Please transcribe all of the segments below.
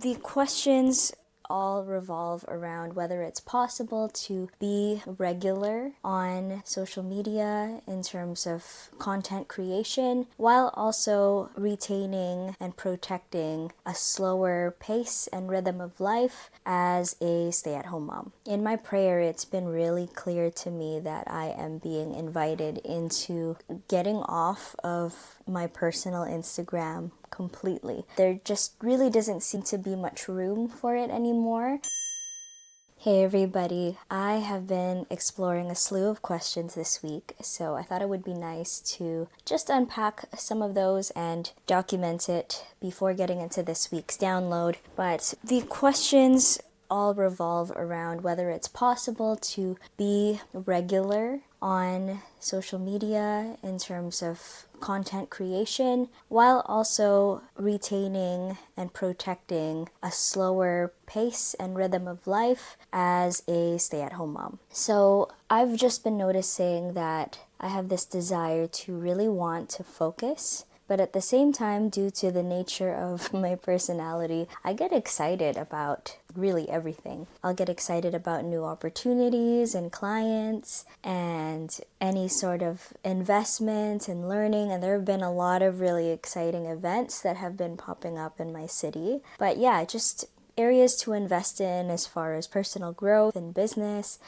The questions all revolve around whether it's possible to be regular on social media in terms of content creation while also retaining and protecting a slower pace and rhythm of life as a stay-at-home mom. In my prayer, it's been really clear to me that I am being invited into getting off of my personal Instagram completely. There just really doesn't seem to be much room for it anymore. Hey everybody, I have been exploring a slew of questions this week, so I thought it would be nice to just unpack some of those and document it before getting into this week's download. But the questions all revolve around whether it's possible to be regular on social media in terms of content creation while also retaining and protecting a slower pace and rhythm of life as a stay-at-home mom. So I've just been noticing that I have this desire to really want to focus, but at the same time, due to the nature of my personality, I get excited about really everything. I'll get excited about new opportunities and clients and any sort of investment and learning. And there have been a lot of really exciting events that have been popping up in my city. But yeah, just areas to invest in as far as personal growth and business.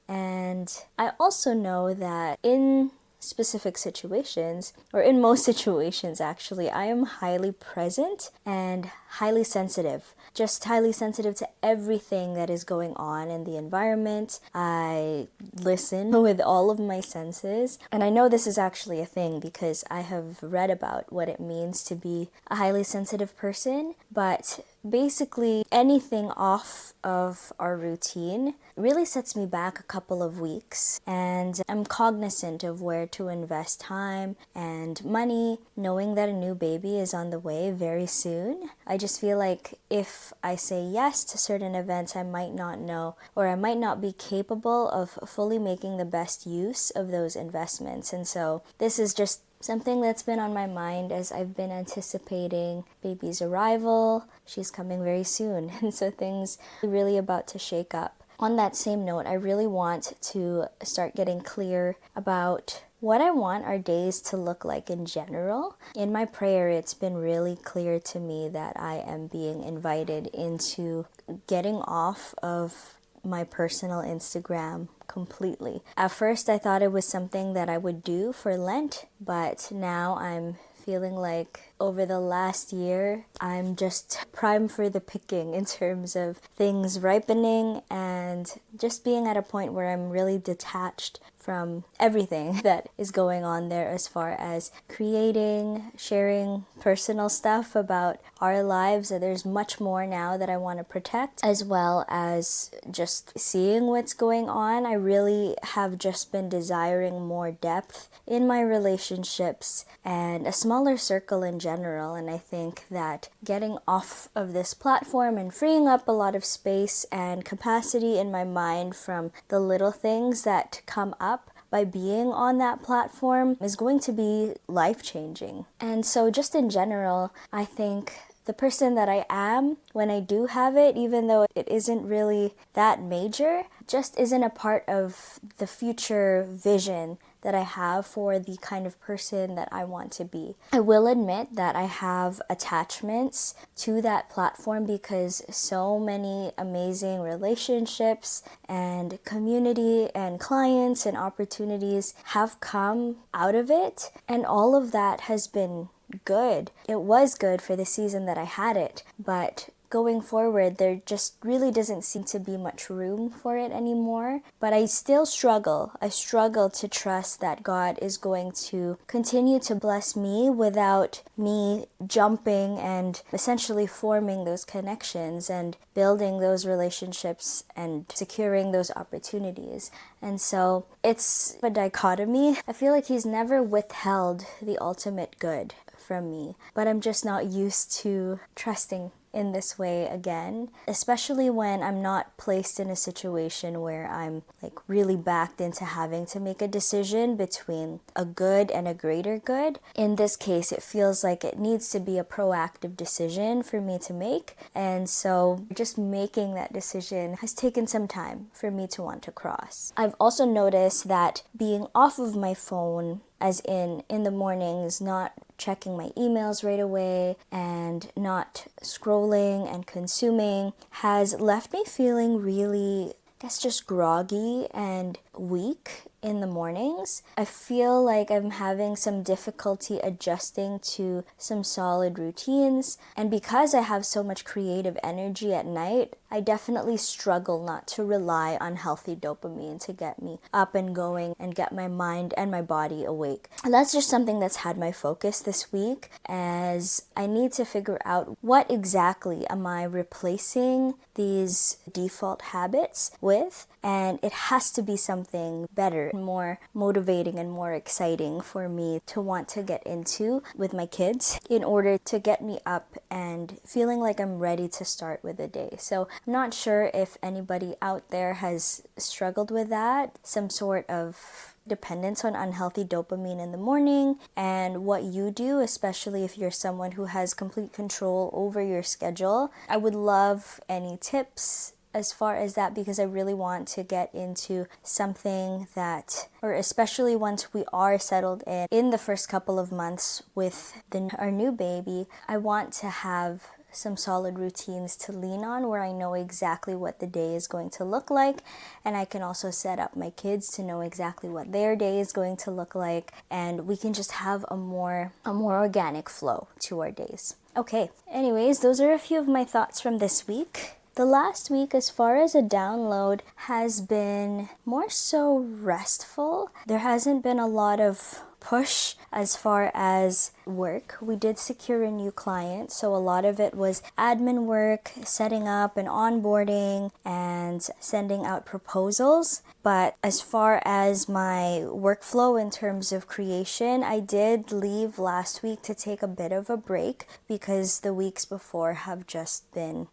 And I also know that in specific situations, or in most situations actually, I am highly present and highly sensitive. Just highly sensitive to everything that is going on in the environment. I listen with all of my senses. And I know this is actually a thing because I have read about what it means to be a highly sensitive person. But basically, anything off of our routine really sets me back a couple of weeks. And I'm cognizant of where to invest time and money, knowing that a new baby is on the way very soon. I just feel like if I say yes to certain events, I might not know, or I might not be capable of fully making the best use of those investments. And so this is just something that's been on my mind as I've been anticipating baby's arrival. She's coming very soon, and so things are really about to shake up. On that same note, I really want to start getting clear about what I want our days to look like in general. In my prayer, it's been really clear to me that I am being invited into getting off of my personal Instagram completely. At first, I thought it was something that I would do for Lent, but now I'm feeling like over the last year, I'm just prime for the picking in terms of things ripening and just being at a point where I'm really detached from everything that is going on there as far as creating, sharing personal stuff about our lives. There's much more now that I want to protect, as well as just seeing what's going on. I really have just been desiring more depth in my relationships and a smaller circle in general. And I think that getting off of this platform and freeing up a lot of space and capacity in my mind from the little things that come up by being on that platform is going to be life-changing. And so just in general, I think the person that I am when I do have it, even though it isn't really that major, just isn't a part of the future vision that I have for the kind of person that I want to be. I will admit that I have attachments to that platform because so many amazing relationships and community and clients and opportunities have come out of it, and all of that has been good. It was good for the season that I had it, but going forward, there just really doesn't seem to be much room for it anymore. But I still struggle. I struggle to trust that God is going to continue to bless me without me jumping and essentially forming those connections and building those relationships and securing those opportunities. And so it's a dichotomy. I feel like He's never withheld the ultimate good from me, but I'm just not used to trusting in this way again, especially when I'm not placed in a situation where I'm like really backed into having to make a decision between a good and a greater good. In this case, it feels like it needs to be a proactive decision for me to make. And so just making that decision has taken some time for me to want to cross. I've also noticed that being off of my phone, as in the mornings, not checking my emails right away and not scrolling and consuming, has left me feeling really, I guess, just groggy and weak in the mornings. I feel like I'm having some difficulty adjusting to some solid routines, and because I have so much creative energy at night, I definitely struggle not to rely on healthy dopamine to get me up and going and get my mind and my body awake. And that's just something that's had my focus this week, as I need to figure out what exactly am I replacing these default habits with, and it has to be something better, more motivating and more exciting for me to want to get into with my kids in order to get me up and feeling like I'm ready to start with the day. So I'm not sure if anybody out there has struggled with that, some sort of dependence on unhealthy dopamine in the morning, and what you do, especially if you're someone who has complete control over your schedule. I would love any tips as far as that, because I really want to get into something that, or especially once we are settled in the first couple of months with our new baby, I want to have some solid routines to lean on where I know exactly what the day is going to look like, and I can also set up my kids to know exactly what their day is going to look like, and we can just have a more organic flow to our days. Okay, anyways, those are a few of my thoughts from this week. The last week, as far as a download, has been more so restful. There hasn't been a lot of push as far as work. We did secure a new client, so a lot of it was admin work, setting up and onboarding and sending out proposals. But as far as my workflow in terms of creation, I did leave last week to take a bit of a break because the weeks before have just been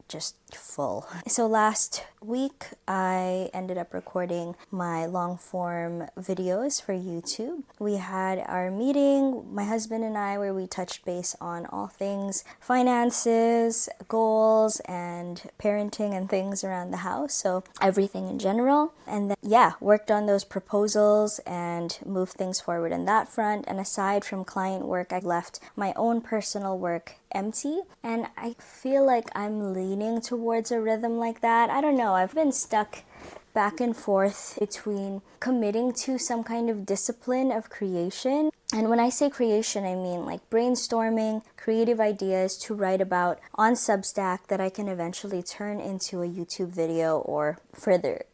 full. So last week I ended up recording my long form videos for YouTube. We had our meeting, my husband and I, where we touched base on all things finances, goals, and parenting and things around the house. So everything in general. And then, worked on those proposals and moved things forward in that front. And aside from client work, I left my own personal work empty, and I feel like I'm leaning towards a rhythm like that. I don't know, I've been stuck back and forth between committing to some kind of discipline of creation. And when I say creation, I mean like brainstorming creative ideas to write about on Substack that I can eventually turn into a YouTube video or further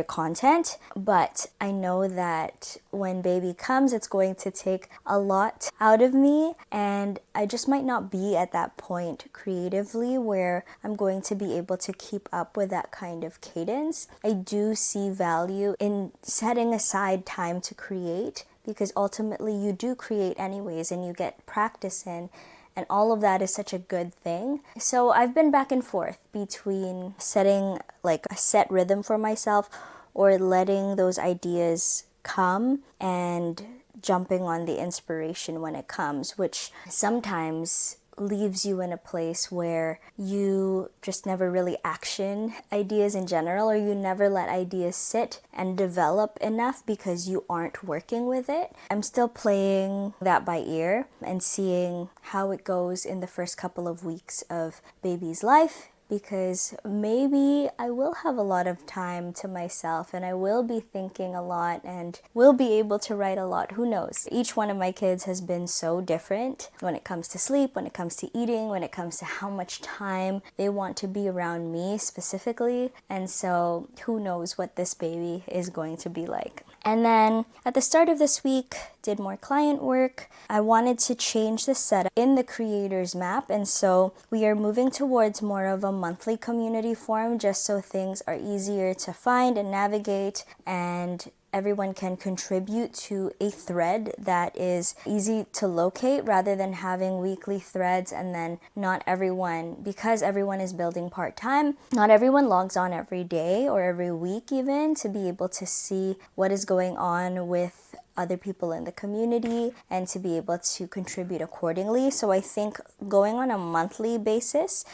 content. But I know that when baby comes, it's going to take a lot out of me, and I just might not be at that point creatively where I'm going to be able to keep up with that kind of cadence. I do see value in setting aside time to create, because ultimately you do create anyways and you get practice in, and all of that is such a good thing. So I've been back and forth between setting like a set rhythm for myself or letting those ideas come and jumping on the inspiration when it comes, which sometimes leaves you in a place where you just never really action ideas in general, or you never let ideas sit and develop enough because you aren't working with it. I'm still playing that by ear and seeing how it goes in the first couple of weeks of baby's life, because maybe I will have a lot of time to myself and I will be thinking a lot and will be able to write a lot. Who knows? Each one of my kids has been so different when it comes to sleep, when it comes to eating, when it comes to how much time they want to be around me specifically. And so who knows what this baby is going to be like. And then at the start of this week, did more client work. I wanted to change the setup in the creators map, and so we are moving towards more of a monthly community form, just so things are easier to find and navigate, and everyone can contribute to a thread that is easy to locate rather than having weekly threads and then not everyone, because everyone is building part-time, not everyone logs on every day or every week even to be able to see what is going on with other people in the community and to be able to contribute accordingly. So I think going on a monthly basis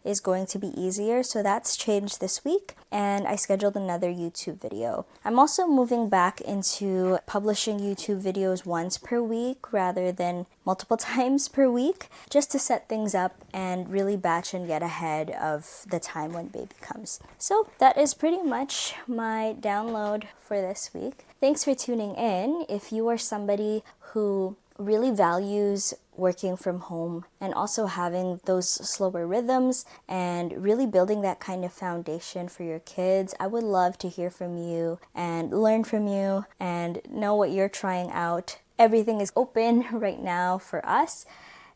is going to be easier. So that's changed this week, and I scheduled another YouTube video. I'm also moving back into publishing YouTube videos once per week rather than multiple times per week, just to set things up and really batch and get ahead of the time when baby comes. So that is pretty much my download for this week. Thanks for tuning in. If you are somebody who really values working from home and also having those slower rhythms and really building that kind of foundation for your kids, I would love to hear from you and learn from you and know what you're trying out. Everything is open right now for us.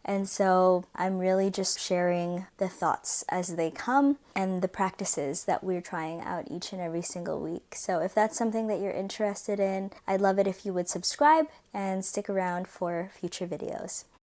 And so I'm really just sharing the thoughts as they come and the practices that we're trying out each and every single week. So if that's something that you're interested in, I'd love it if you would subscribe and stick around for future videos.